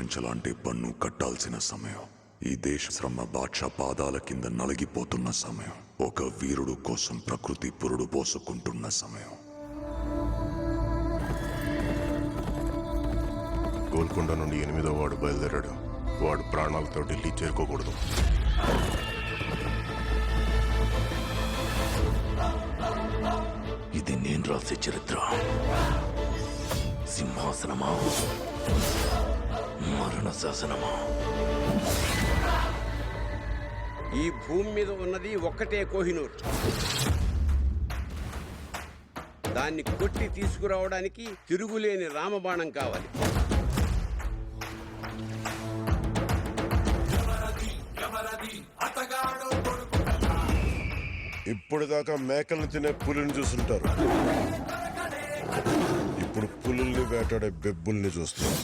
పెంచలాంటి పన్ను కట్టాల్సిన సమయం. ఈ దేశ శ్రమ బాద్షా పాదాల కింద నలిగిపోతున్న సమయం. ఒక వీరుడు కోసం ప్రకృతి పురుడు పోసుకుంటున్న సమయం. గోల్కొండ నుండి 8వ వాడు బయలుదేరాడు. వాడు ప్రాణాలతో ఢిల్లీ చేరుకోకూడదు. ఇది నేను రాసే చరిత్ర. సింహాసనమా, మరణ శాసనమా? ఈ భూమి మీద ఉన్నది ఒక్కటే కోహినూర్. దాన్ని కొట్టి తీసుకురావడానికి తిరుగులేని రామబాణం కావాలి. ఇప్పుడు దాకా మేకలను తినే పులిని చూస్తుంటారు. ఇప్పుడు పులుల్ని వేటాడే బెబ్బుల్ని చూస్తారు.